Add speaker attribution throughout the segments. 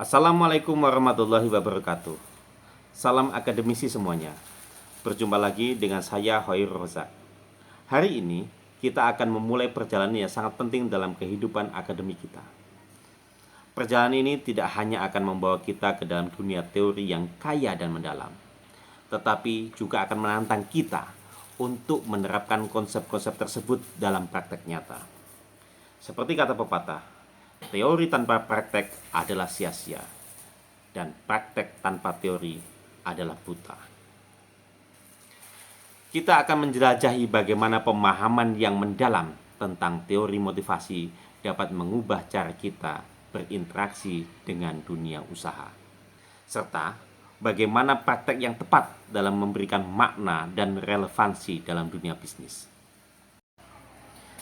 Speaker 1: Assalamualaikum warahmatullahi wabarakatuh. Salam akademisi semuanya. Berjumpa lagi dengan saya Hoirul Rozak. Hari ini kita akan memulai perjalanan yang sangat penting dalam kehidupan akademik kita. Perjalanan ini tidak hanya akan membawa kita ke dalam dunia teori yang kaya dan mendalam, tetapi juga akan menantang kita untuk menerapkan konsep-konsep tersebut dalam praktek nyata. Seperti kata pepatah, teori tanpa praktek adalah sia-sia, dan praktek tanpa teori adalah buta. Kita akan menjelajahi bagaimana pemahaman yang mendalam tentang teori motivasi dapat mengubah cara kita berinteraksi dengan dunia usaha, serta bagaimana praktek yang tepat dalam memberikan makna dan relevansi dalam dunia bisnis.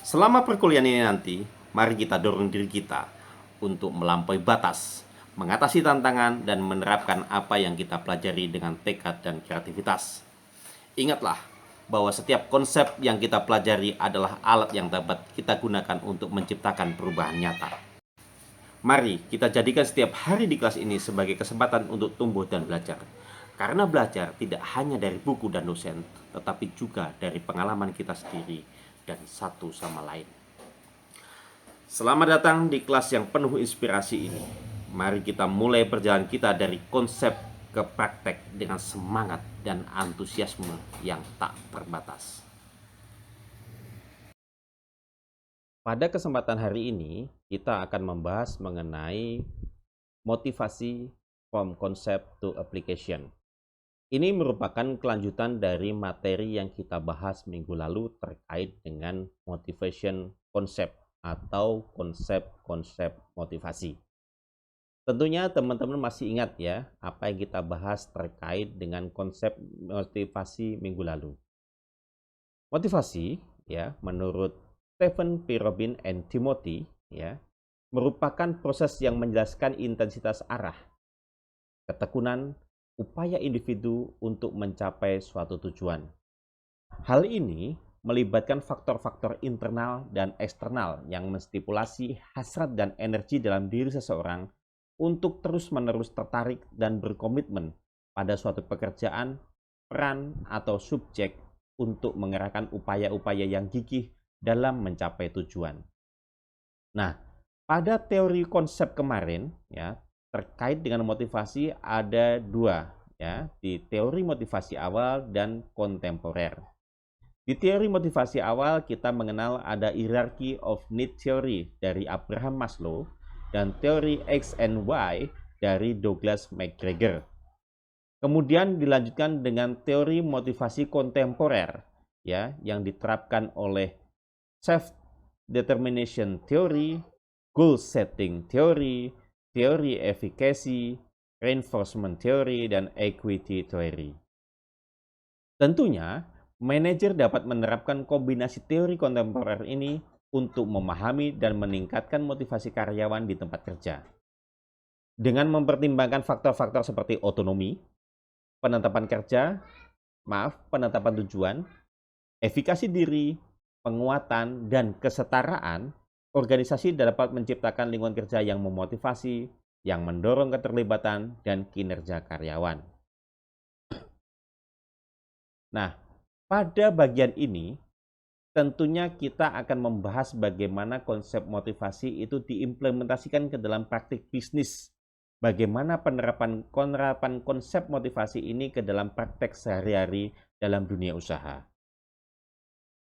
Speaker 1: Selama perkuliahan ini nanti, mari kita dorong diri kita untuk melampaui batas, mengatasi tantangan, dan menerapkan apa yang kita pelajari dengan tekad dan kreativitas. Ingatlah bahwa setiap konsep yang kita pelajari adalah alat yang dapat kita gunakan untuk menciptakan perubahan nyata. Mari kita jadikan setiap hari di kelas ini sebagai kesempatan untuk tumbuh dan belajar. Karena belajar tidak hanya dari buku dan dosen, tetapi juga dari pengalaman kita sendiri dan satu sama lain. Selamat datang di kelas yang penuh inspirasi ini. Mari kita mulai perjalanan kita dari konsep ke praktek dengan semangat dan antusiasme yang tak terbatas. Pada kesempatan hari ini, kita akan membahas mengenai motivasi from concept to application. Ini merupakan kelanjutan dari materi yang kita bahas minggu lalu terkait dengan motivation concept atau konsep-konsep motivasi. Tentunya teman-teman masih ingat ya apa yang kita bahas terkait dengan konsep motivasi minggu lalu. Motivasi ya menurut Stephen P. Robin and Timothy ya merupakan proses yang menjelaskan intensitas arah, ketekunan, upaya individu untuk mencapai suatu tujuan. Hal ini melibatkan faktor-faktor internal dan eksternal yang menstipulasi hasrat dan energi dalam diri seseorang untuk terus-menerus tertarik dan berkomitmen pada suatu pekerjaan, peran, atau subjek untuk mengerahkan upaya-upaya yang gigih dalam mencapai tujuan. Nah, pada teori konsep kemarin ya terkait dengan motivasi ada dua ya, di teori motivasi awal dan kontemporer. Di teori motivasi awal kita mengenal ada hierarchy of need theory dari Abraham Maslow dan teori X and Y dari Douglas McGregor. Kemudian dilanjutkan dengan teori motivasi kontemporer ya yang diterapkan oleh self determination theory, goal setting theory, teori efficacy, reinforcement theory, dan equity theory. Tentunya manajer dapat menerapkan kombinasi teori kontemporer ini untuk memahami dan meningkatkan motivasi karyawan di tempat kerja. Dengan mempertimbangkan faktor-faktor seperti otonomi, penetapan tujuan, efikasi diri, penguatan, dan kesetaraan, organisasi dapat menciptakan lingkungan kerja yang memotivasi, yang mendorong keterlibatan dan kinerja karyawan. Nah, pada bagian ini, tentunya kita akan membahas bagaimana konsep motivasi itu diimplementasikan ke dalam praktik bisnis. Bagaimana penerapan konsep motivasi ini ke dalam praktek sehari-hari dalam dunia usaha.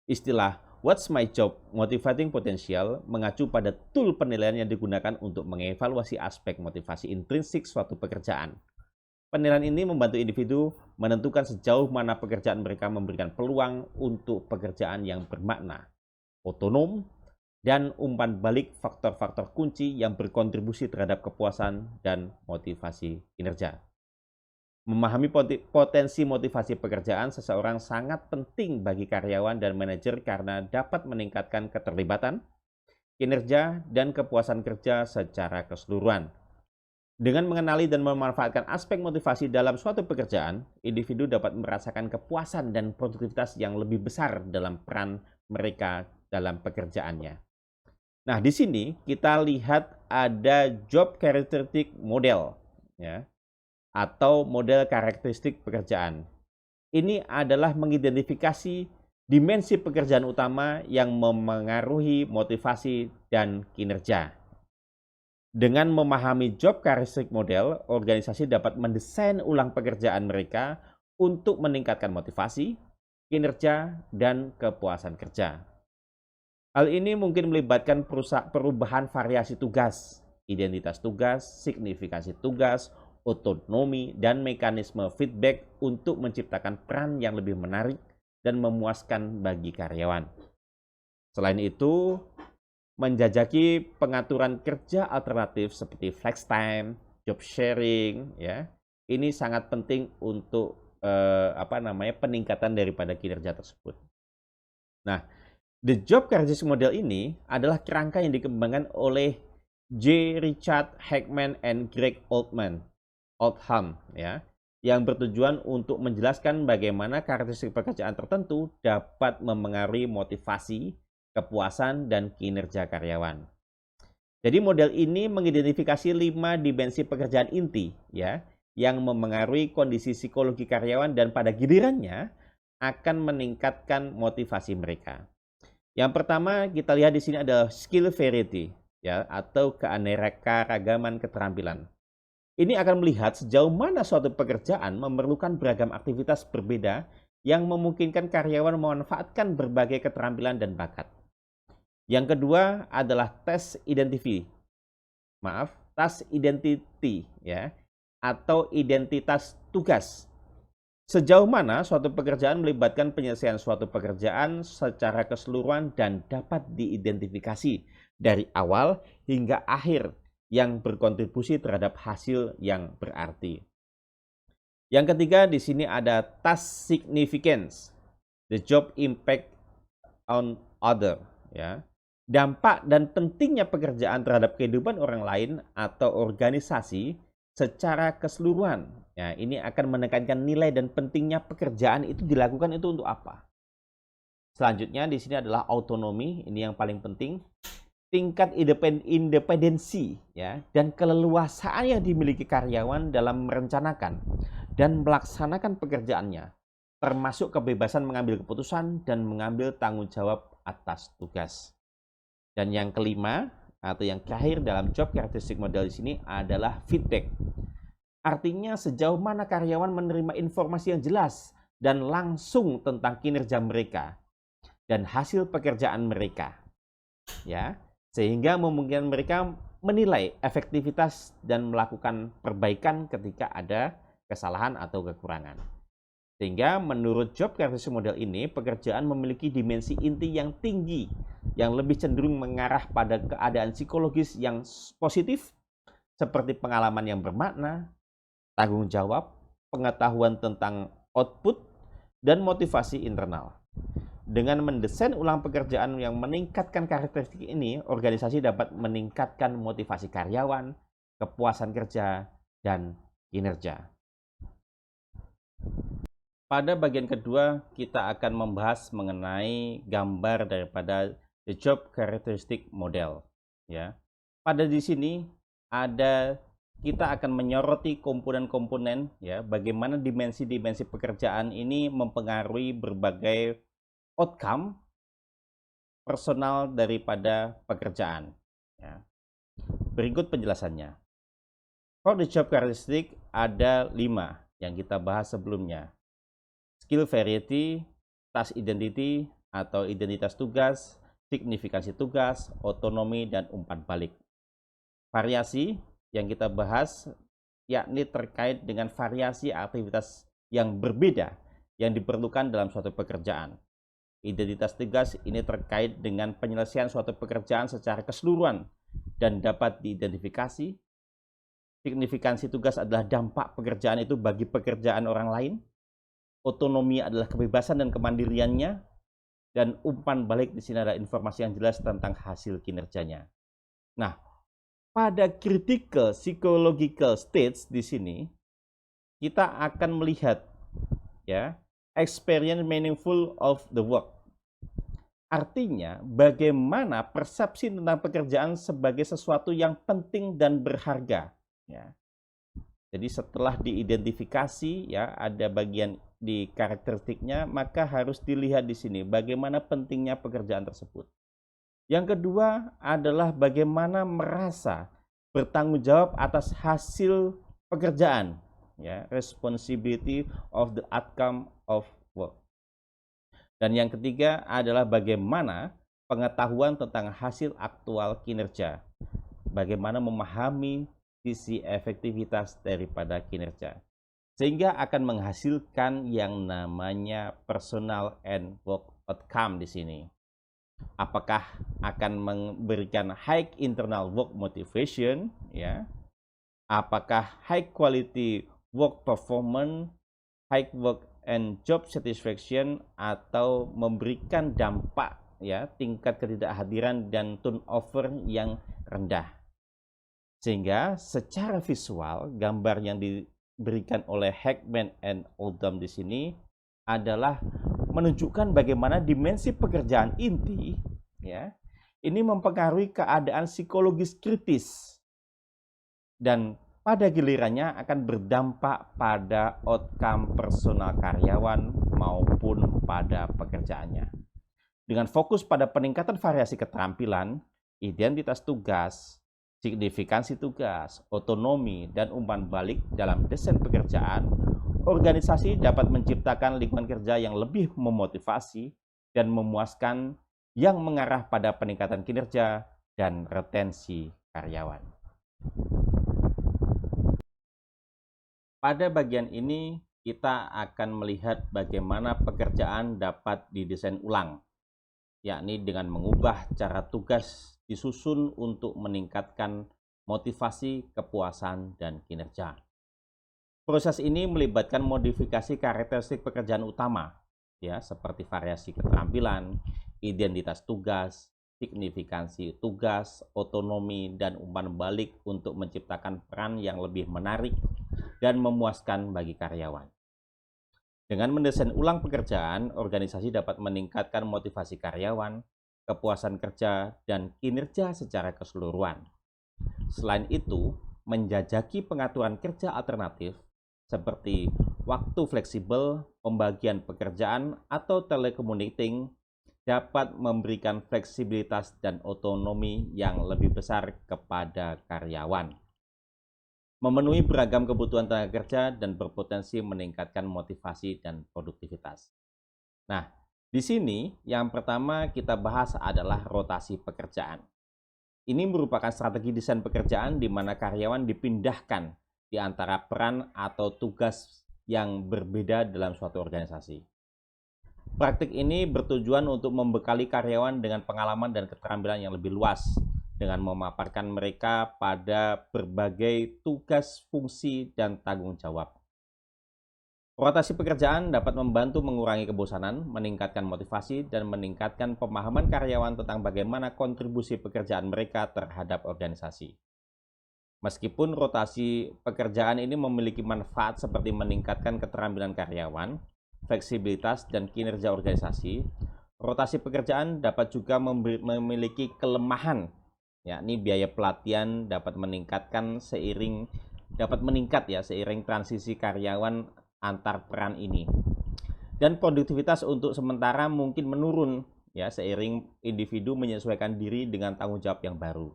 Speaker 1: Istilah What's My Job? Motivating Potential mengacu pada tool penilaian yang digunakan untuk mengevaluasi aspek motivasi intrinsik suatu pekerjaan. Penilaian ini membantu individu menentukan sejauh mana pekerjaan mereka memberikan peluang untuk pekerjaan yang bermakna, otonom, dan umpan balik faktor-faktor kunci yang berkontribusi terhadap kepuasan dan motivasi kinerja. Memahami potensi motivasi pekerjaan seseorang sangat penting bagi karyawan dan manajer karena dapat meningkatkan keterlibatan, kinerja, dan kepuasan kerja secara keseluruhan. Dengan mengenali dan memanfaatkan aspek motivasi dalam suatu pekerjaan, individu dapat merasakan kepuasan dan produktivitas yang lebih besar dalam peran mereka dalam pekerjaannya. Nah, di sini kita lihat ada job characteristic model, ya, atau model karakteristik pekerjaan. Ini adalah mengidentifikasi dimensi pekerjaan utama yang memengaruhi motivasi dan kinerja. Dengan memahami job characteristic model, organisasi dapat mendesain ulang pekerjaan mereka untuk meningkatkan motivasi, kinerja, dan kepuasan kerja. Hal ini mungkin melibatkan perubahan variasi tugas, identitas tugas, signifikansi tugas, otonomi, dan mekanisme feedback untuk menciptakan peran yang lebih menarik dan memuaskan bagi karyawan. Selain itu, menjajaki pengaturan kerja alternatif seperti flex time, job sharing, ya, ini sangat penting untuk peningkatan daripada kinerja tersebut. Nah, the job characteristic model ini adalah kerangka yang dikembangkan oleh J. Richard Hackman and Greg Oldham, ya, yang bertujuan untuk menjelaskan bagaimana karakteristik pekerjaan tertentu dapat memengaruhi motivasi, kepuasan, dan kinerja karyawan. Jadi model ini mengidentifikasi 5 dimensi pekerjaan inti, ya, yang memengaruhi kondisi psikologi karyawan dan pada gilirannya akan meningkatkan motivasi mereka. Yang pertama kita lihat di sini adalah skill variety, ya, atau keanekaragaman keterampilan. Ini akan melihat sejauh mana suatu pekerjaan memerlukan beragam aktivitas berbeda yang memungkinkan karyawan memanfaatkan berbagai keterampilan dan bakat. Yang kedua adalah task identity, ya, atau identitas tugas. Sejauh mana suatu pekerjaan melibatkan penyelesaian suatu pekerjaan secara keseluruhan dan dapat diidentifikasi dari awal hingga akhir yang berkontribusi terhadap hasil yang berarti. Yang ketiga di sini ada task significance, the job impact on other, ya. Dampak dan pentingnya pekerjaan terhadap kehidupan orang lain atau organisasi secara keseluruhan. Ya, ini akan menekankan nilai dan pentingnya pekerjaan itu dilakukan itu untuk apa. Selanjutnya di sini adalah autonomi, ini yang paling penting. Tingkat independensi, ya, dan keleluasaan yang dimiliki karyawan dalam merencanakan dan melaksanakan pekerjaannya, termasuk kebebasan mengambil keputusan dan mengambil tanggung jawab atas tugas. Dan yang kelima atau yang terakhir dalam job characteristic model di sini adalah feedback. Artinya sejauh mana karyawan menerima informasi yang jelas dan langsung tentang kinerja mereka dan hasil pekerjaan mereka, ya, sehingga memungkinkan mereka menilai efektivitas dan melakukan perbaikan ketika ada kesalahan atau kekurangan. Sehingga menurut job characteristic model ini, pekerjaan memiliki dimensi inti yang tinggi, yang lebih cenderung mengarah pada keadaan psikologis yang positif, seperti pengalaman yang bermakna, tanggung jawab, pengetahuan tentang output, dan motivasi internal. Dengan mendesain ulang pekerjaan yang meningkatkan karakteristik ini, organisasi dapat meningkatkan motivasi karyawan, kepuasan kerja, dan kinerja. Pada bagian kedua, kita akan membahas mengenai gambar daripada the job characteristic model. Ya, pada di sini kita akan menyoroti komponen-komponen, ya, bagaimana dimensi-dimensi pekerjaan ini mempengaruhi berbagai outcome personal daripada pekerjaan. Ya. Berikut penjelasannya. For the job characteristic ada 5 yang kita bahas sebelumnya. Skill variety, task identity atau identitas tugas, signifikansi tugas, otonomi, dan umpan balik. Variasi yang kita bahas yakni terkait dengan variasi aktivitas yang berbeda yang diperlukan dalam suatu pekerjaan. Identitas tugas ini terkait dengan penyelesaian suatu pekerjaan secara keseluruhan dan dapat diidentifikasi. Signifikansi tugas adalah dampak pekerjaan itu bagi pekerjaan orang lain. Otonomi adalah kebebasan dan kemandiriannya, dan umpan balik di sini adalah informasi yang jelas tentang hasil kinerjanya. Nah, pada critical psychological states di sini kita akan melihat, ya, experience meaningful of the work. Artinya, bagaimana persepsi tentang pekerjaan sebagai sesuatu yang penting dan berharga. Ya. Jadi setelah diidentifikasi, ya ada bagian di karakteristiknya, maka harus dilihat di sini bagaimana pentingnya pekerjaan tersebut. Yang kedua adalah bagaimana merasa bertanggung jawab atas hasil pekerjaan, ya, responsibility of the outcome of work. Dan yang ketiga adalah bagaimana pengetahuan tentang hasil aktual kinerja, bagaimana memahami sisi efektivitas daripada kinerja, sehingga akan menghasilkan yang namanya personal and work outcome di sini. Apakah akan memberikan high internal work motivation, ya? Apakah high quality work performance, high work and job satisfaction, atau memberikan dampak, ya, tingkat ketidakhadiran dan turnover yang rendah. Sehingga secara visual gambar yang diberikan oleh Heckman and Oldham di sini adalah menunjukkan bagaimana dimensi pekerjaan inti, ya, ini mempengaruhi keadaan psikologis kritis dan pada gilirannya akan berdampak pada outcome personal karyawan maupun pada pekerjaannya. Dengan fokus pada peningkatan variasi keterampilan, identitas tugas, signifikansi tugas, otonomi, dan umpan balik dalam desain pekerjaan, organisasi dapat menciptakan lingkungan kerja yang lebih memotivasi dan memuaskan yang mengarah pada peningkatan kinerja dan retensi karyawan. Pada bagian ini kita akan melihat bagaimana pekerjaan dapat didesain ulang, yakni dengan mengubah cara tugas disusun untuk meningkatkan motivasi, kepuasan, dan kinerja. Proses ini melibatkan modifikasi karakteristik pekerjaan utama, ya, seperti variasi keterampilan, identitas tugas, signifikansi tugas, otonomi, dan umpan balik untuk menciptakan peran yang lebih menarik dan memuaskan bagi karyawan. Dengan mendesain ulang pekerjaan, organisasi dapat meningkatkan motivasi karyawan, kepuasan kerja, dan kinerja secara keseluruhan. Selain itu, menjajaki pengaturan kerja alternatif seperti waktu fleksibel, pembagian pekerjaan, atau telecommuting dapat memberikan fleksibilitas dan otonomi yang lebih besar kepada karyawan, memenuhi beragam kebutuhan tenaga kerja, dan berpotensi meningkatkan motivasi dan produktivitas. Nah, di sini yang pertama kita bahas adalah rotasi pekerjaan. Ini merupakan strategi desain pekerjaan di mana karyawan dipindahkan di antara peran atau tugas yang berbeda dalam suatu organisasi. Praktik ini bertujuan untuk membekali karyawan dengan pengalaman dan keterampilan yang lebih luas, dengan memaparkan mereka pada berbagai tugas, fungsi, dan tanggung jawab. Rotasi pekerjaan dapat membantu mengurangi kebosanan, meningkatkan motivasi, dan meningkatkan pemahaman karyawan tentang bagaimana kontribusi pekerjaan mereka terhadap organisasi. Meskipun rotasi pekerjaan ini memiliki manfaat seperti meningkatkan keterampilan karyawan, fleksibilitas, dan kinerja organisasi, rotasi pekerjaan dapat juga memiliki kelemahan, yakni biaya pelatihan dapat meningkat seiring transisi karyawan antar peran ini. Dan produktivitas untuk sementara mungkin menurun, ya, seiring individu menyesuaikan diri dengan tanggung jawab yang baru.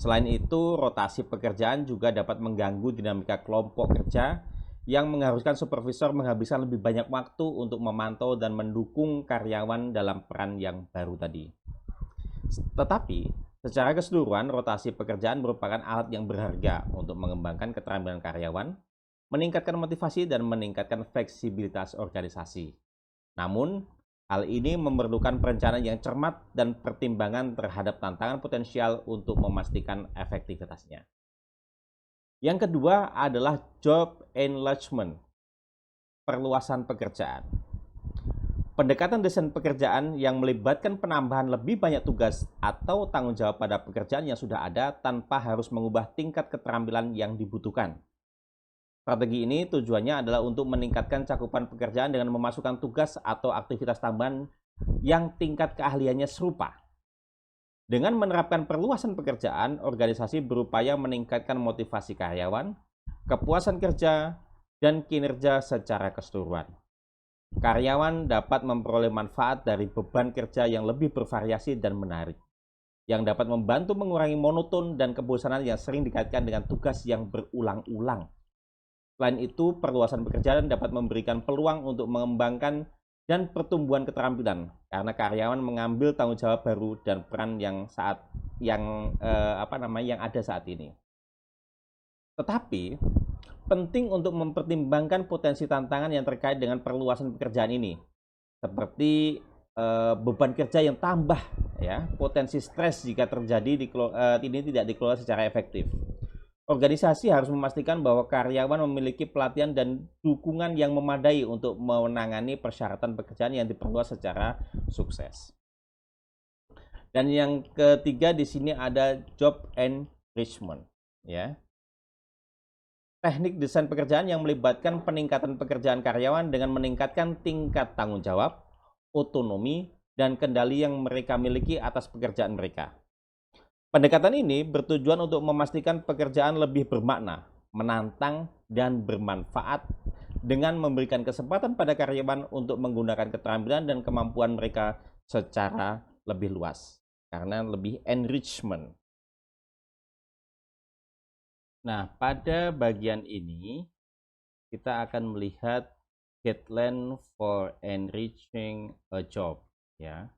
Speaker 1: Selain itu, rotasi pekerjaan juga dapat mengganggu dinamika kelompok kerja yang mengharuskan supervisor menghabiskan lebih banyak waktu untuk memantau dan mendukung karyawan dalam peran yang baru tadi. Tetapi, secara keseluruhan, rotasi pekerjaan merupakan alat yang berharga untuk mengembangkan keterampilan karyawan, meningkatkan motivasi, dan meningkatkan fleksibilitas organisasi. Namun, hal ini memerlukan perencanaan yang cermat dan pertimbangan terhadap tantangan potensial untuk memastikan efektivitasnya. Yang kedua adalah job enlargement, perluasan pekerjaan. Pendekatan desain pekerjaan yang melibatkan penambahan lebih banyak tugas atau tanggung jawab pada pekerjaan yang sudah ada tanpa harus mengubah tingkat keterampilan yang dibutuhkan. Strategi ini tujuannya adalah untuk meningkatkan cakupan pekerjaan dengan memasukkan tugas atau aktivitas tambahan yang tingkat keahliannya serupa. Dengan menerapkan perluasan pekerjaan, organisasi berupaya meningkatkan motivasi karyawan, kepuasan kerja, dan kinerja secara keseluruhan. Karyawan dapat memperoleh manfaat dari beban kerja yang lebih bervariasi dan menarik, yang dapat membantu mengurangi monoton dan kebosanan yang sering dikaitkan dengan tugas yang berulang-ulang. Selain itu, perluasan pekerjaan dapat memberikan peluang untuk mengembangkan dan pertumbuhan keterampilan karena karyawan mengambil tanggung jawab baru dan peran yang ada saat ini. Tetapi penting untuk mempertimbangkan potensi tantangan yang terkait dengan perluasan pekerjaan ini, seperti beban kerja yang tambah, ya, potensi stres jika terjadi ini tidak dikelola secara efektif. Organisasi harus memastikan bahwa karyawan memiliki pelatihan dan dukungan yang memadai untuk menangani persyaratan pekerjaan yang diperluas secara sukses. Dan yang ketiga di sini ada job enrichment, ya. Teknik desain pekerjaan yang melibatkan peningkatan pekerjaan karyawan dengan meningkatkan tingkat tanggung jawab, otonomi, dan kendali yang mereka miliki atas pekerjaan mereka. Pendekatan ini bertujuan untuk memastikan pekerjaan lebih bermakna, menantang, dan bermanfaat dengan memberikan kesempatan pada karyawan untuk menggunakan keterampilan dan kemampuan mereka secara lebih luas, karena lebih enrichment. Nah, pada bagian ini kita akan melihat guideline for enriching a job, ya.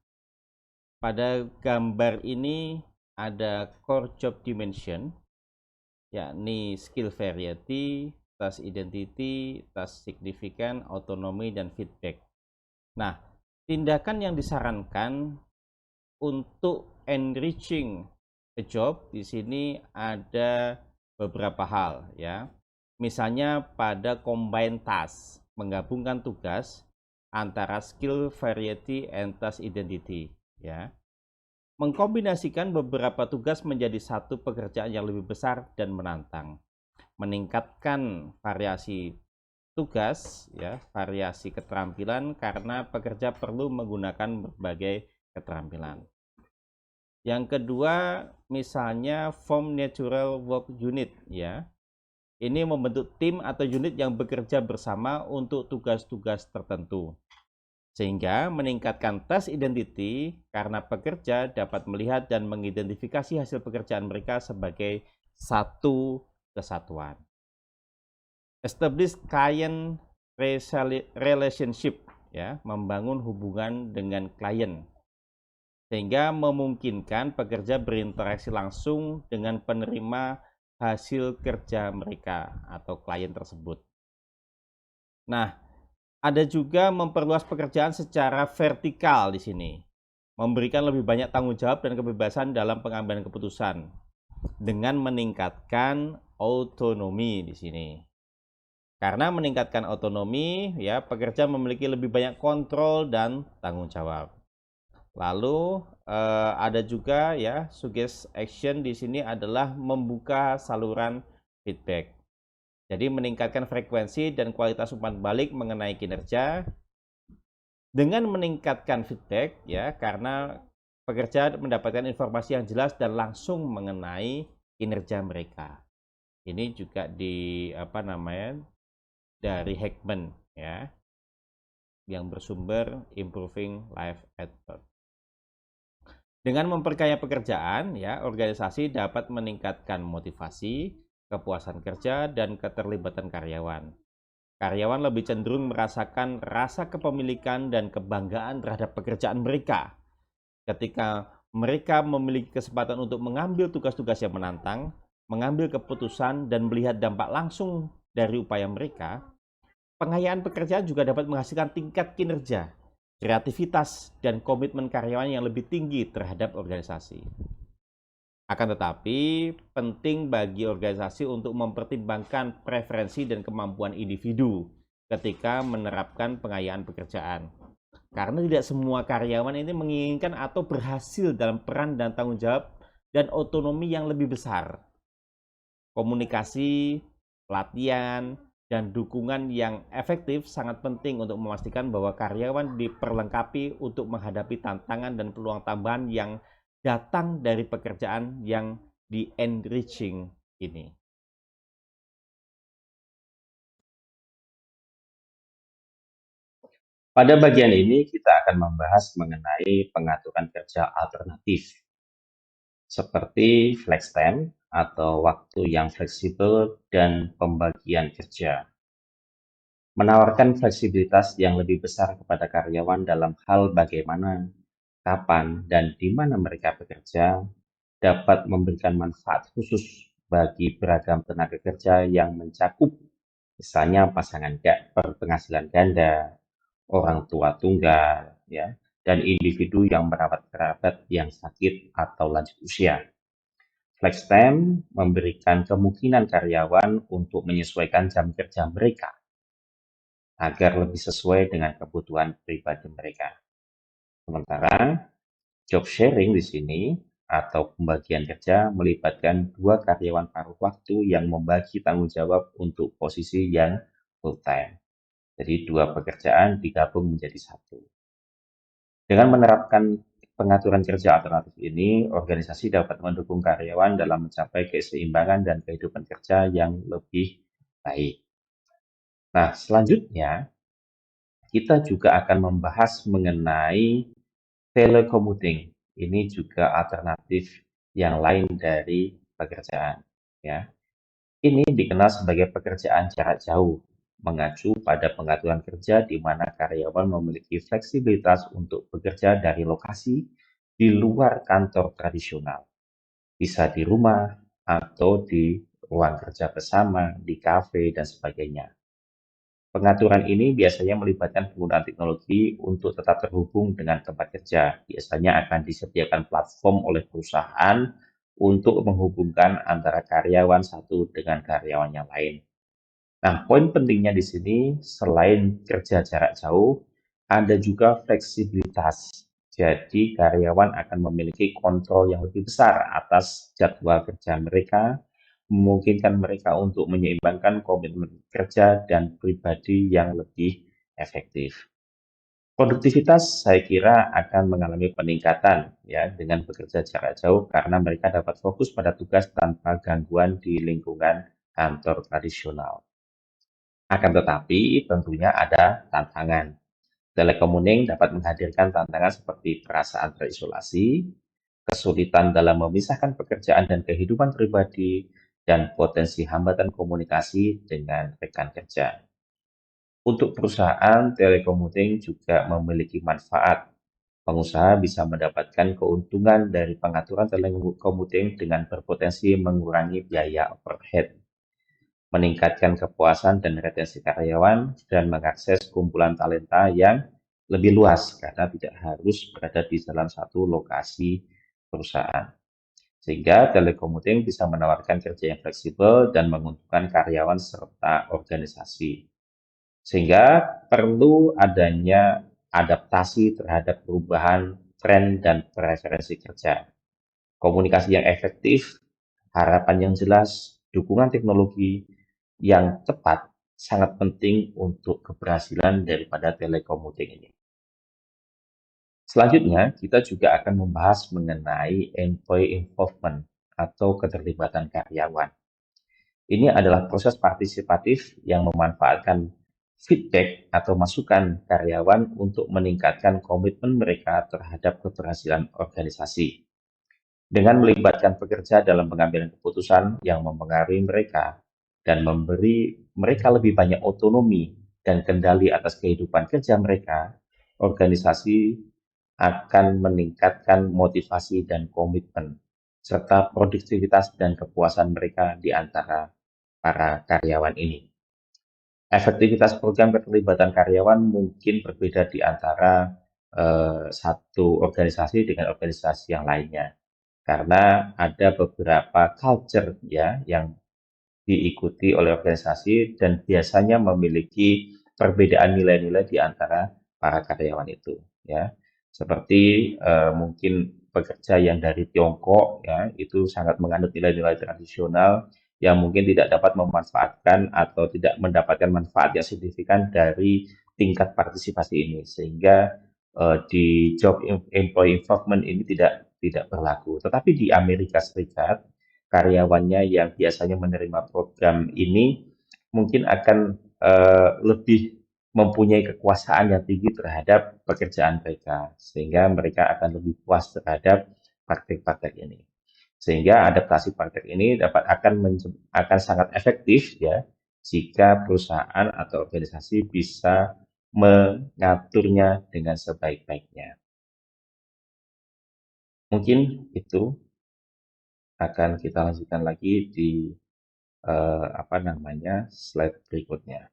Speaker 1: Pada gambar ini ada core job dimension, yakni skill variety, task identity, task significant, autonomy, dan feedback. Nah, tindakan yang disarankan untuk enriching a job di sini ada beberapa hal, ya. Misalnya pada combine task, menggabungkan tugas antara skill variety and task identity, ya. Mengkombinasikan beberapa tugas menjadi satu pekerjaan yang lebih besar dan menantang. Meningkatkan variasi tugas, ya, variasi keterampilan karena pekerja perlu menggunakan berbagai keterampilan. Yang kedua, misalnya form natural work unit, ya. Ini membentuk tim atau unit yang bekerja bersama untuk tugas-tugas tertentu, sehingga meningkatkan task identity karena pekerja dapat melihat dan mengidentifikasi hasil pekerjaan mereka sebagai satu kesatuan. Establish client relationship, ya, membangun hubungan dengan klien, sehingga memungkinkan pekerja berinteraksi langsung dengan penerima hasil kerja mereka atau klien tersebut. Nah, ada juga memperluas pekerjaan secara vertikal di sini, memberikan lebih banyak tanggung jawab dan kebebasan dalam pengambilan keputusan dengan meningkatkan otonomi di sini. Karena meningkatkan otonomi, ya, pekerja memiliki lebih banyak kontrol dan tanggung jawab. Lalu ada juga, ya, suggest action di sini adalah membuka saluran feedback. Jadi meningkatkan frekuensi dan kualitas umpan balik mengenai kinerja dengan meningkatkan feedback, ya, karena pekerja mendapatkan informasi yang jelas dan langsung mengenai kinerja mereka. Ini juga dari Heckman, ya, yang bersumber Improving Life at Work. Dengan memperkaya pekerjaan, ya, organisasi dapat meningkatkan motivasi, kepuasan kerja, dan keterlibatan karyawan. Karyawan lebih cenderung merasakan rasa kepemilikan dan kebanggaan terhadap pekerjaan mereka. Ketika mereka memiliki kesempatan untuk mengambil tugas-tugas yang menantang, mengambil keputusan, dan melihat dampak langsung dari upaya mereka, pengayaan pekerjaan juga dapat menghasilkan tingkat kinerja, kreativitas, dan komitmen karyawan yang lebih tinggi terhadap organisasi. Akan tetapi, penting bagi organisasi untuk mempertimbangkan preferensi dan kemampuan individu ketika menerapkan pengayaan pekerjaan. Karena tidak semua karyawan ini menginginkan atau berhasil dalam peran dan tanggung jawab dan otonomi yang lebih besar. Komunikasi, pelatihan, dan dukungan yang efektif sangat penting untuk memastikan bahwa karyawan diperlengkapi untuk menghadapi tantangan dan peluang tambahan yang datang dari pekerjaan yang di-enriching ini. Pada bagian ini kita akan membahas mengenai pengaturan kerja alternatif seperti flex time atau waktu yang fleksibel dan pembagian kerja. Menawarkan fleksibilitas yang lebih besar kepada karyawan dalam hal bagaimana, kapan, dan di mana mereka bekerja dapat memberikan manfaat khusus bagi beragam tenaga kerja yang mencakup misalnya pasangan berpenghasilan ganda, orang tua tunggal, ya, dan individu yang merawat kerabat yang sakit atau lanjut usia. Flex time memberikan kemungkinan karyawan untuk menyesuaikan jam kerja mereka agar lebih sesuai dengan kebutuhan pribadi mereka. Sementara job sharing di sini atau pembagian kerja melibatkan dua karyawan paruh waktu yang membagi tanggung jawab untuk posisi yang full time. Jadi dua pekerjaan digabung menjadi satu. Dengan menerapkan pengaturan kerja alternatif ini, organisasi dapat mendukung karyawan dalam mencapai keseimbangan dan kehidupan kerja yang lebih baik. Nah, selanjutnya kita juga akan membahas mengenai telecommuting. Ini juga alternatif yang lain dari pekerjaan, ya. Ini dikenal sebagai pekerjaan jarak jauh, mengacu pada pengaturan kerja di mana karyawan memiliki fleksibilitas untuk bekerja dari lokasi di luar kantor tradisional, bisa di rumah atau di ruang kerja bersama, di kafe, dan sebagainya. Pengaturan ini biasanya melibatkan penggunaan teknologi untuk tetap terhubung dengan tempat kerja. Biasanya akan disediakan platform oleh perusahaan untuk menghubungkan antara karyawan satu dengan karyawan yang lain. Nah, poin pentingnya di sini selain kerja jarak jauh, ada juga fleksibilitas. Jadi, karyawan akan memiliki kontrol yang lebih besar atas jadwal kerja mereka, memungkinkan mereka untuk menyeimbangkan komitmen kerja dan pribadi yang lebih efektif. Produktivitas saya kira akan mengalami peningkatan ya dengan bekerja jarak jauh karena mereka dapat fokus pada tugas tanpa gangguan di lingkungan kantor tradisional. Akan tetapi tentunya ada tantangan. Telekomuning dapat menghadirkan tantangan seperti perasaan terisolasi, kesulitan dalam memisahkan pekerjaan dan kehidupan pribadi, dan potensi hambatan komunikasi dengan rekan kerja. Untuk perusahaan, telekomuting juga memiliki manfaat. Pengusaha bisa mendapatkan keuntungan dari pengaturan telekomuting dengan berpotensi mengurangi biaya overhead, meningkatkan kepuasan dan retensi karyawan, dan mengakses kumpulan talenta yang lebih luas karena tidak harus berada di dalam satu lokasi perusahaan. Sehingga telekomuting bisa menawarkan kerja yang fleksibel dan menguntungkan karyawan serta organisasi. Sehingga perlu adanya adaptasi terhadap perubahan tren dan preferensi kerja. Komunikasi yang efektif, harapan yang jelas, dukungan teknologi yang tepat sangat penting untuk keberhasilan daripada telekomuting ini. Selanjutnya, kita juga akan membahas mengenai employee involvement atau keterlibatan karyawan. Ini adalah proses partisipatif yang memanfaatkan feedback atau masukan karyawan untuk meningkatkan komitmen mereka terhadap keberhasilan organisasi. Dengan melibatkan pekerja dalam pengambilan keputusan yang mempengaruhi mereka dan memberi mereka lebih banyak otonomi dan kendali atas kehidupan kerja mereka, organisasi akan meningkatkan motivasi dan komitmen, serta produktivitas dan kepuasan mereka di antara para karyawan ini. Efektivitas program keterlibatan karyawan mungkin berbeda di antara satu organisasi dengan organisasi yang lainnya, karena ada beberapa culture ya yang diikuti oleh organisasi dan biasanya memiliki perbedaan nilai-nilai di antara para karyawan itu ya. Seperti mungkin pekerja yang dari Tiongkok ya itu sangat menganut nilai-nilai tradisional yang mungkin tidak dapat memanfaatkan atau tidak mendapatkan manfaat yang signifikan dari tingkat partisipasi ini, sehingga di job employee involvement ini tidak berlaku. Tetapi di Amerika Serikat, karyawannya yang biasanya menerima program ini mungkin akan lebih mempunyai kekuasaan yang tinggi terhadap pekerjaan mereka, sehingga mereka akan lebih puas terhadap praktik-praktik ini. Sehingga adaptasi praktik ini akan sangat efektif ya jika perusahaan atau organisasi bisa mengaturnya dengan sebaik-baiknya. Mungkin itu akan kita lanjutkan lagi di slide berikutnya.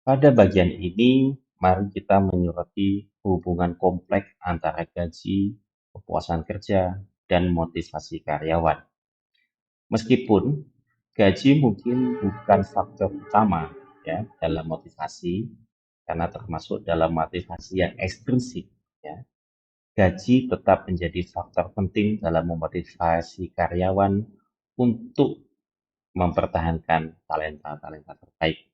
Speaker 1: Pada bagian ini, mari kita menyoroti hubungan kompleks antara gaji, kepuasan kerja, dan motivasi karyawan. Meskipun gaji mungkin bukan faktor utama ya dalam motivasi, karena termasuk dalam motivasi yang ekstrinsik ya. Gaji tetap menjadi faktor penting dalam memotivasi karyawan untuk mempertahankan talenta-talenta terbaik.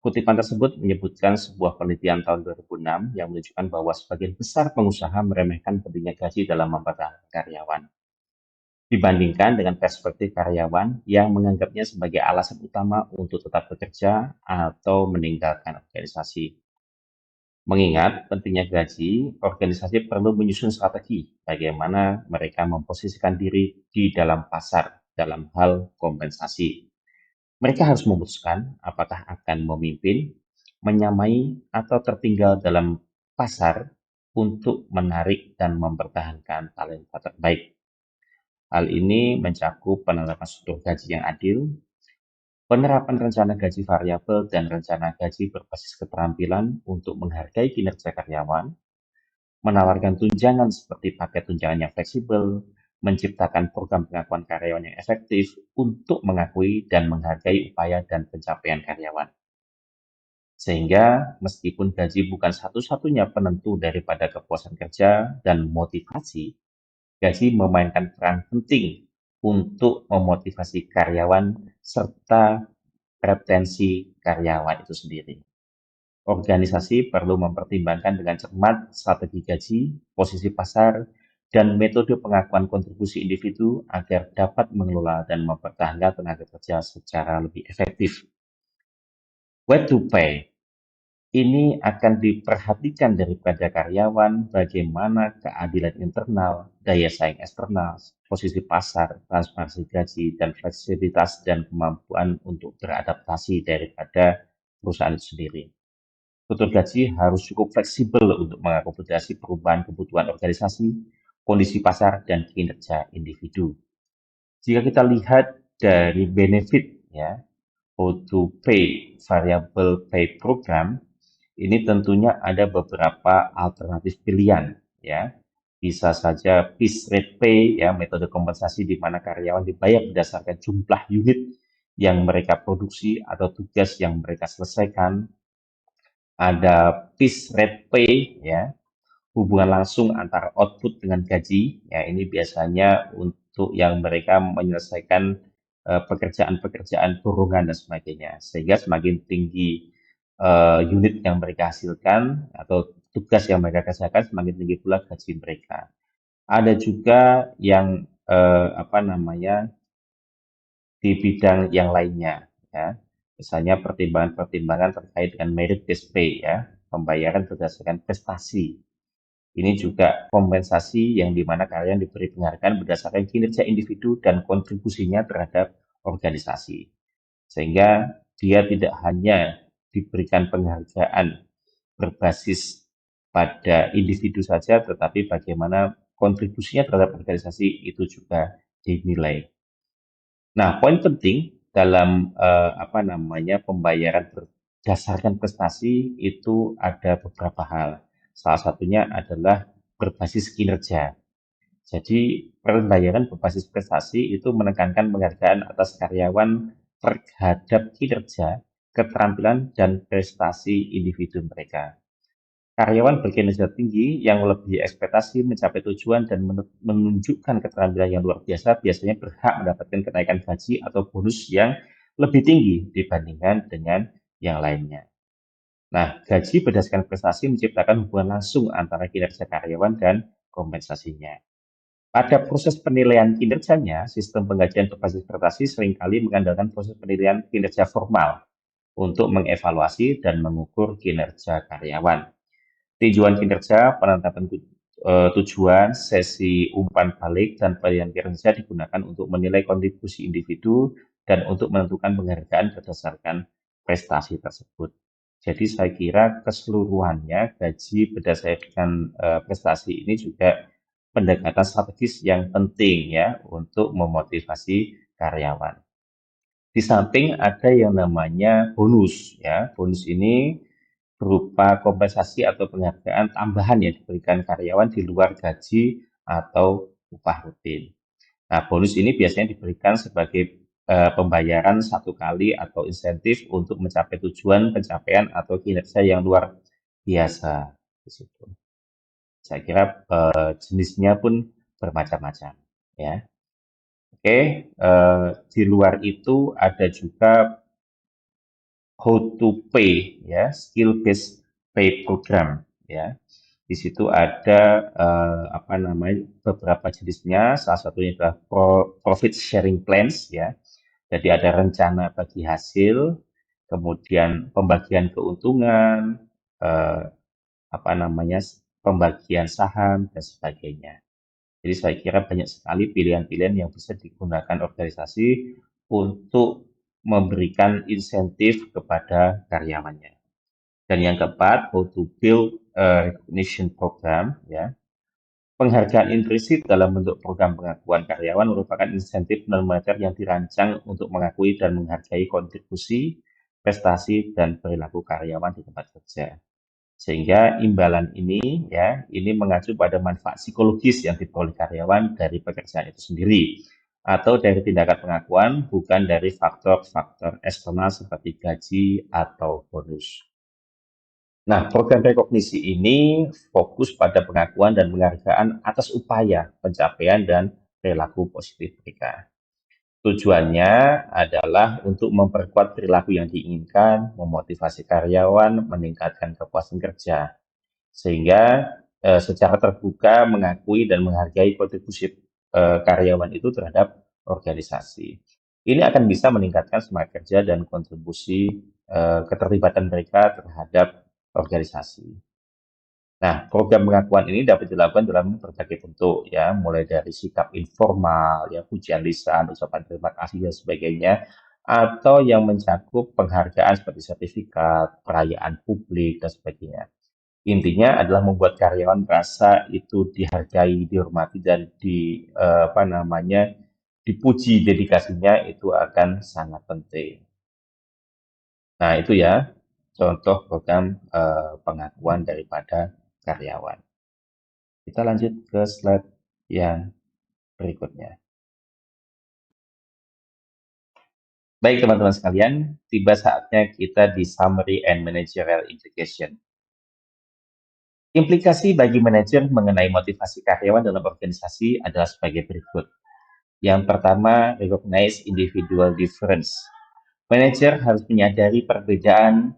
Speaker 1: Kutipan tersebut menyebutkan sebuah penelitian tahun 2006 yang menunjukkan bahwa sebagian besar pengusaha meremehkan pentingnya gaji dalam mempertahankan karyawan, dibandingkan dengan perspektif karyawan yang menganggapnya sebagai alasan utama untuk tetap bekerja atau meninggalkan organisasi. Mengingat pentingnya gaji, organisasi perlu menyusun strategi bagaimana mereka memposisikan diri di dalam pasar dalam hal kompensasi. Mereka harus memutuskan apakah akan memimpin, menyamai, atau tertinggal dalam pasar untuk menarik dan mempertahankan talenta terbaik. Hal ini mencakup penerapan struktur gaji yang adil, penerapan rencana gaji variabel dan rencana gaji berbasis keterampilan untuk menghargai kinerja karyawan, menawarkan tunjangan seperti paket tunjangan yang fleksibel, menciptakan program pengakuan karyawan yang efektif untuk mengakui dan menghargai upaya dan pencapaian karyawan. Sehingga meskipun gaji bukan satu-satunya penentu daripada kepuasan kerja dan motivasi, gaji memainkan peran penting untuk memotivasi karyawan serta retensi karyawan itu sendiri. Organisasi perlu mempertimbangkan dengan cermat strategi gaji, posisi pasar, dan metode pengakuan kontribusi individu agar dapat mengelola dan mempertahankan tenaga kerja secara lebih efektif. What to pay? Ini akan diperhatikan daripada karyawan bagaimana keadilan internal, daya saing eksternal, posisi pasar, transparansi gaji, dan fleksibilitas dan kemampuan untuk beradaptasi daripada perusahaan itu sendiri. Struktur gaji harus cukup fleksibel untuk mengakomodasi perubahan kebutuhan organisasi, kondisi pasar, dan kinerja individu. Jika kita lihat dari benefit ya, how to pay variable pay program, ini tentunya ada beberapa alternatif pilihan ya. Bisa saja piece rate pay ya, metode kompensasi di mana karyawan dibayar berdasarkan jumlah unit yang mereka produksi atau tugas yang mereka selesaikan. Ada piece rate pay ya, hubungan langsung antara output dengan gaji ya, ini biasanya untuk yang mereka menyelesaikan pekerjaan-pekerjaan dorongan dan sebagainya, sehingga semakin tinggi unit yang mereka hasilkan atau tugas yang mereka kerjakan, semakin tinggi pula gaji mereka. Ada juga yang di bidang yang lainnya ya, misalnya pertimbangan-pertimbangan terkait dengan merit based pay ya, pembayaran berdasarkan prestasi. Ini juga kompensasi yang dimana kalian diberi penghargaan berdasarkan kinerja individu dan kontribusinya terhadap organisasi. Sehingga dia tidak hanya diberikan penghargaan berbasis pada individu saja, tetapi bagaimana kontribusinya terhadap organisasi itu juga dinilai. Nah, poin penting dalam pembayaran berdasarkan prestasi itu ada beberapa hal. Salah satunya adalah berbasis kinerja. Jadi, pembayaran berbasis prestasi itu menekankan penghargaan atas karyawan terhadap kinerja, keterampilan, dan prestasi individu mereka. Karyawan berkinerja tinggi yang melebihi ekspektasi, mencapai tujuan, dan menunjukkan keterampilan yang luar biasa biasanya berhak mendapatkan kenaikan gaji atau bonus yang lebih tinggi dibandingkan dengan yang lainnya. Nah, gaji berdasarkan prestasi menciptakan hubungan langsung antara kinerja karyawan dan kompensasinya. Pada proses penilaian kinerjanya, sistem penggajian berbasis prestasi seringkali mengandalkan proses penilaian kinerja formal untuk mengevaluasi dan mengukur kinerja karyawan. Tinjauan kinerja, penetapan tujuan, sesi umpan balik, dan penilaian kinerja digunakan untuk menilai kontribusi individu dan untuk menentukan penghargaan berdasarkan prestasi tersebut. Jadi saya kira keseluruhannya gaji berdasarkan prestasi ini juga pendekatan strategis yang penting ya untuk memotivasi karyawan. Di samping ada yang namanya bonus ya. Bonus ini berupa kompensasi atau penghargaan tambahan yang diberikan karyawan di luar gaji atau upah rutin. Nah, bonus ini biasanya diberikan sebagai pembayaran satu kali atau insentif untuk mencapai tujuan pencapaian atau kinerja yang luar biasa di situ. Saya kira jenisnya pun bermacam-macam ya. Oke, di luar itu ada juga how to pay ya, skill based pay program ya. Di situ ada apa namanya beberapa jenisnya, salah satunya adalah profit sharing plans ya. Jadi ada rencana bagi hasil, kemudian pembagian keuntungan, eh, apa namanya pembagian saham dan sebagainya. Jadi saya kira banyak sekali pilihan-pilihan yang bisa digunakan organisasi untuk memberikan insentif kepada karyawannya. Dan yang keempat, how to build a recognition program, ya. Penghargaan intrinsik dalam bentuk program pengakuan karyawan merupakan insentif non-moneter yang dirancang untuk mengakui dan menghargai kontribusi, prestasi, dan perilaku karyawan di tempat kerja. Sehingga imbalan ini ya, ini mengacu pada manfaat psikologis yang diperoleh karyawan dari pekerjaan itu sendiri atau dari tindakan pengakuan, bukan dari faktor-faktor eksternal seperti gaji atau bonus. Nah, program rekognisi ini fokus pada pengakuan dan penghargaan atas upaya, pencapaian, dan perilaku positif mereka. Tujuannya adalah untuk memperkuat perilaku yang diinginkan, memotivasi karyawan, meningkatkan kepuasan kerja, sehingga secara terbuka mengakui dan menghargai kontribusi karyawan itu terhadap organisasi. Ini akan bisa meningkatkan semangat kerja dan kontribusi keterlibatan mereka terhadap organisasi. Nah, program pengakuan ini dapat dilakukan dalam berbagai bentuk ya, mulai dari sikap informal, ya pujian lisan, ucapan terima kasih dan sebagainya, atau yang mencakup penghargaan seperti sertifikat, perayaan publik dan sebagainya. Intinya adalah membuat karyawan merasa itu dihargai, dihormati dan apa namanya dipuji dedikasinya itu akan sangat penting. Nah, itu ya contoh program pengakuan daripada karyawan. Kita lanjut ke slide yang berikutnya. Baik teman-teman sekalian, tiba saatnya kita di summary and managerial implication. Implikasi bagi manajer mengenai motivasi karyawan dalam organisasi adalah sebagai berikut. Yang pertama, recognize individual difference. Manajer harus menyadari perbedaan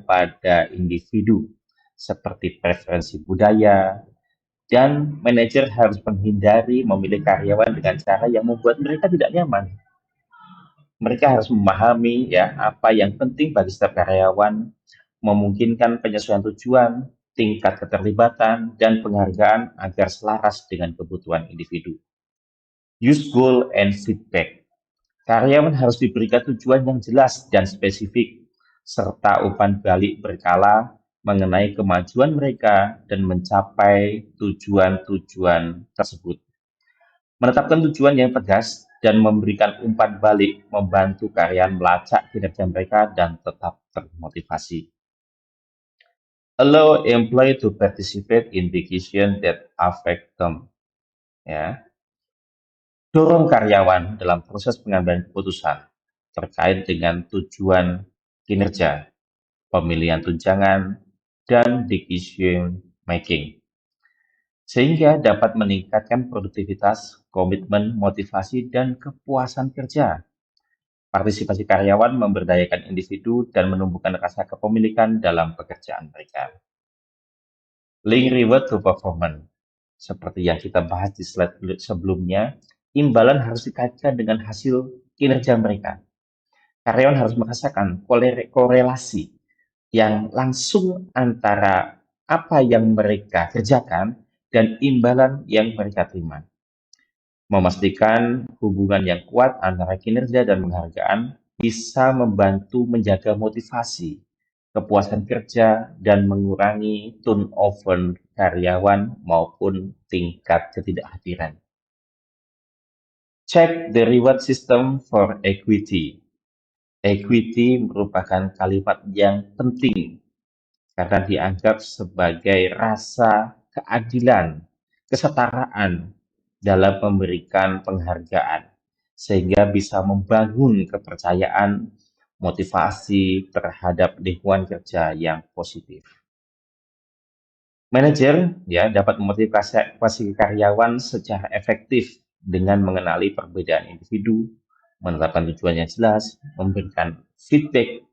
Speaker 1: pada individu, seperti preferensi budaya, dan manajer harus menghindari memilih karyawan dengan cara yang membuat mereka tidak nyaman. Mereka harus memahami ya apa yang penting bagi setiap karyawan, memungkinkan penyesuaian tujuan, tingkat keterlibatan, dan penghargaan agar selaras dengan kebutuhan individu. Use goal and feedback. Karyawan harus diberikan tujuan yang jelas dan spesifik, serta umpan balik berkala mengenai kemajuan mereka dan mencapai tujuan-tujuan tersebut. Menetapkan tujuan yang tegas dan memberikan umpan balik membantu karyawan melacak kinerja mereka dan tetap termotivasi. Allow employee to participate in decisions that affect them. Ya. Dorong karyawan dalam proses pengambilan keputusan terkait dengan tujuan kinerja, pemilihan tunjangan,
Speaker 2: dan decision making, sehingga dapat meningkatkan produktivitas, komitmen, motivasi, dan kepuasan kerja. Partisipasi karyawan memberdayakan individu dan menumbuhkan rasa kepemilikan dalam pekerjaan mereka. Link reward to performance. Seperti yang kita bahas di slide sebelumnya, imbalan harus dikaitkan dengan hasil kinerja mereka. Karyawan harus merasakan korelasi yang langsung antara apa yang mereka kerjakan dan imbalan yang mereka terima. Memastikan hubungan yang kuat antara kinerja dan penghargaan bisa membantu menjaga motivasi, kepuasan kerja, dan mengurangi turnover karyawan maupun tingkat ketidakhadiran. Check the reward system for equity. Equity merupakan kalimat yang penting karena dianggap sebagai rasa keadilan, kesetaraan dalam memberikan penghargaan, sehingga bisa membangun kepercayaan, motivasi terhadap lingkungan kerja yang positif. Manajer dapat memotivasi karyawan secara efektif dengan mengenali perbedaan individu, menetapkan tujuan yang jelas, memberikan feedback,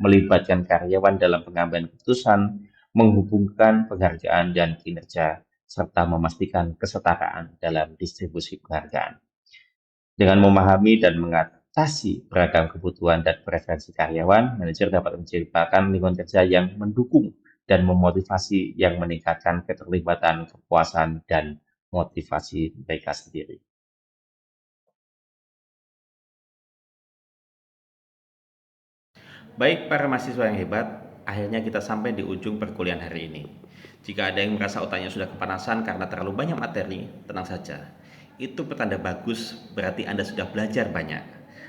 Speaker 2: melibatkan karyawan dalam pengambilan keputusan, menghubungkan penghargaan dan kinerja, serta memastikan kesetaraan dalam distribusi penghargaan. Dengan memahami dan mengatasi beragam kebutuhan dan preferensi karyawan, manajer dapat menciptakan lingkungan kerja yang mendukung dan memotivasi yang meningkatkan keterlibatan, kepuasan, dan motivasi mereka sendiri.
Speaker 1: Baik para mahasiswa yang hebat, akhirnya kita sampai di ujung perkuliahan hari ini. Jika ada yang merasa otaknya sudah kepanasan karena terlalu banyak materi, tenang saja. Itu petanda bagus, berarti Anda sudah belajar banyak.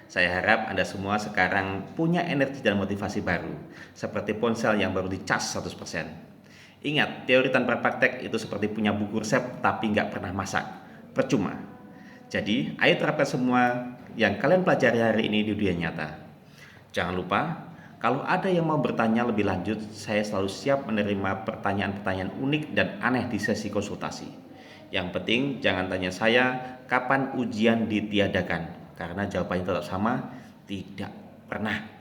Speaker 1: Saya harap Anda semua sekarang punya energi dan motivasi baru, seperti ponsel yang baru dicas 100%. Ingat, teori tanpa praktek itu seperti punya buku resep tapi nggak pernah masak. Percuma. Jadi, ayo terapkan semua yang kalian pelajari hari ini di dunia nyata. Jangan lupa, kalau ada yang mau bertanya lebih lanjut, saya selalu siap menerima pertanyaan-pertanyaan unik dan aneh di sesi konsultasi. Yang penting jangan tanya saya kapan ujian ditiadakan, karena jawabannya tetap sama, tidak pernah.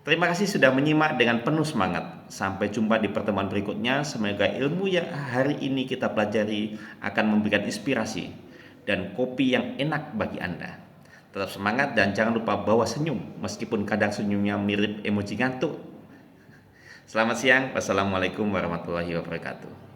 Speaker 1: Terima kasih sudah menyimak dengan penuh semangat. Sampai jumpa di pertemuan berikutnya. Semoga ilmu yang hari ini kita pelajari akan memberikan inspirasi dan kopi yang enak bagi Anda. Tetap semangat dan jangan lupa bawa senyum, meskipun kadang senyumnya mirip emoji ngantuk. Selamat siang. Wassalamualaikum warahmatullahi wabarakatuh.